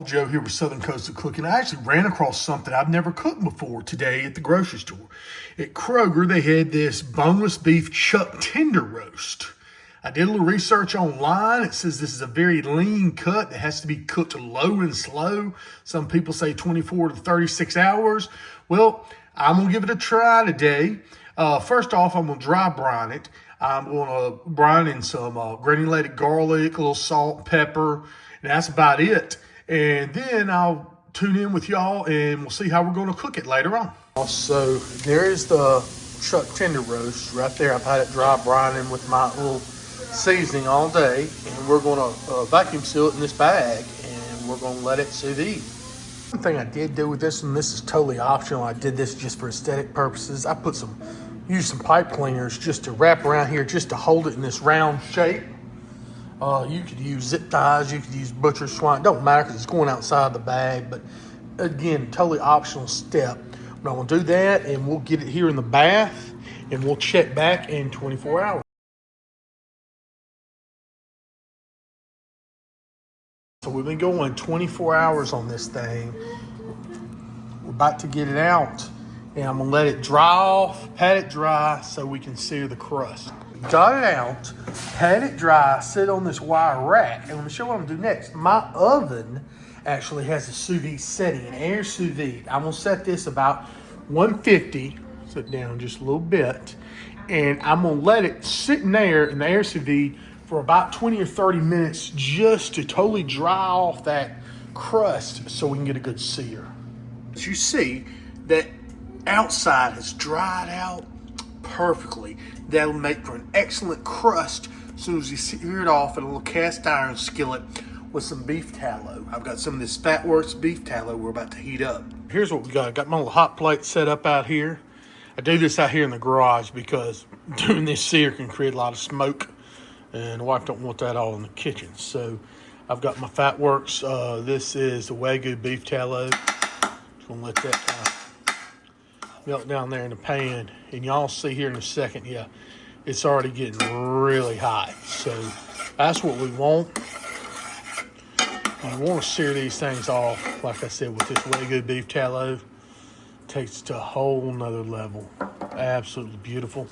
Joe here with Southern Coastal Cooking. I actually ran across something I've never cooked before today at the grocery store. At Kroger, they had this boneless beef chuck tender roast. I did a little research online. It says this is a very lean cut that has to be cooked low and slow. Some people say 24 to 36 hours. Well, I'm going to give it a try today. First off, I'm going to dry brine it. I'm going to brine in some granulated garlic, a little salt and pepper, and that's about it. And then I'll tune in with y'all and we'll see how we're going to cook it later on. So there's the chuck tender roast right there. I've had it dry brining with my little seasoning all day. And we're going to vacuum seal it in this bag and we're going to let it sous vide. One thing I did do with this one, this is totally optional. I did this just for aesthetic purposes. I used some pipe cleaners just to wrap around here just to hold it in this round shape. You could use zip ties, you could use butcher's twine. It don't matter because it's going outside the bag. But again, totally optional step. But I'm going to do that and we'll get it here in the bath and we'll check back in 24 hours. So we've been going 24 hours on this thing. We're about to get it out. And I'm going to let it dry off, pat it dry so we can sear the crust. Got it out, pat it dry, sit on this wire rack. And let me show you what I'm going to do next. My oven actually has a sous vide setting, an air sous vide. I'm going to set this about 150, sit down just a little bit. And I'm going to let it sit in there in the air sous vide for about 20 or 30 minutes just to totally dry off that crust so we can get a good sear. As you see, that outside has dried out perfectly. That'll make for an excellent crust as soon as you sear it off in a little cast iron skillet with some beef tallow. I've got some of this Fatworks beef tallow we're about to heat up. Here's what we got. I got my little hot plate set up out here. I do this out here in the garage because doing this sear can create a lot of smoke and the wife don't want that all in the kitchen. So I've got my Fatworks. This is the Wagyu beef tallow. Just gonna let that kind of melt down there in the pan, and y'all see here in a second, yeah, it's already getting really hot. So that's what we want. You want to sear these things off, like I said, with this Wagyu beef tallow. Takes it to a whole nother level. Absolutely beautiful.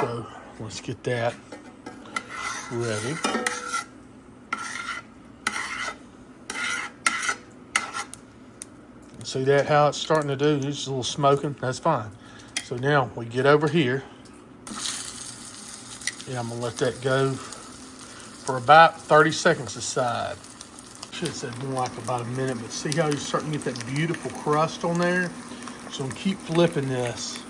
So let's get that ready. See that how it's starting to do? Just a little smoking. That's fine. So now we get over here. And I'm going to let that go for about 30 seconds aside. Should have said more like about a minute, but see how you're starting to get that beautiful crust on there? So I'm going to keep flipping this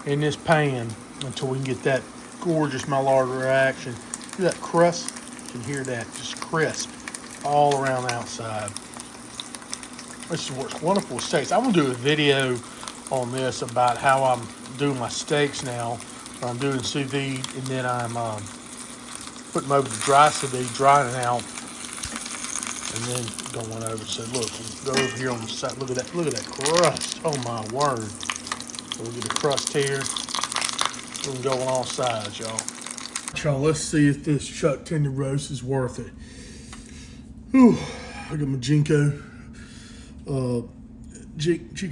in this pan until we can get that gorgeous Maillard reaction. See that crust? You can hear that just crisp all around the outside. This is what's wonderful with steaks. I'm going to do a video on this about how I'm doing my steaks now. I'm doing sous vide, and then I'm putting them over to dry sous vide, drying it out, and then going over. So look, go over here on the side. Look at that crust. Oh my word. So we'll get the crust here. We can go on all sides, y'all. Y'all, let's see if this chuck tender roast is worth it. Whew. I got my Jinko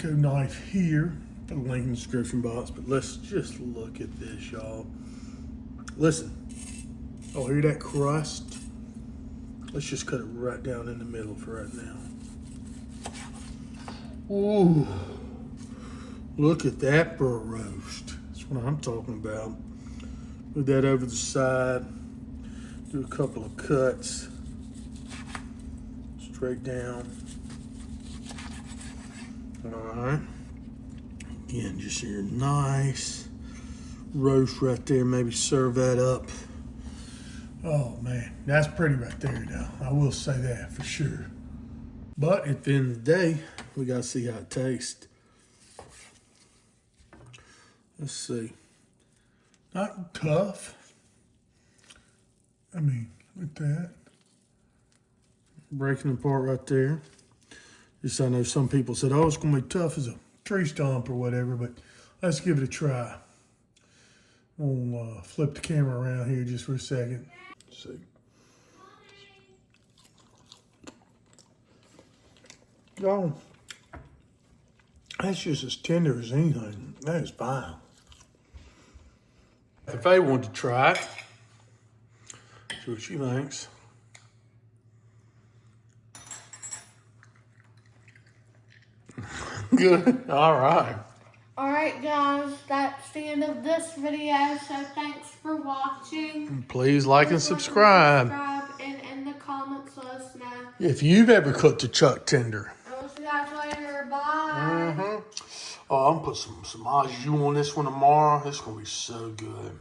knife here. Put a link in the description box, but let's just look at this, y'all. Listen. Oh, hear that crust? Let's just cut it right down in the middle for right now. Ooh, look at that for a roast. That's what I'm talking about. Move that over the side. Do a couple of cuts. Straight down. All right. Again, just your nice roast right there. Maybe serve that up. Oh man, that's pretty right there now. I will say that for sure. But at the end of the day, we gotta see how it tastes. Let's see. Not tough. I mean, look at that. Breaking apart right there. Just I know some people said, oh, it's gonna be tough as a tree stump or whatever, but let's give it a try. We'll flip the camera around here just for a second. Let's see. Oh, that's just as tender as anything. That is fine. If they wanted to try it, see what she thinks. Good. All right. Alright guys, that's the end of this video, so thanks for watching. Please like and subscribe. And in the comments let us know. If you've ever cooked a chuck tender. I'll see you guys later. Bye. Oh, I'm gonna put some au jus on this one tomorrow. It's gonna be so good.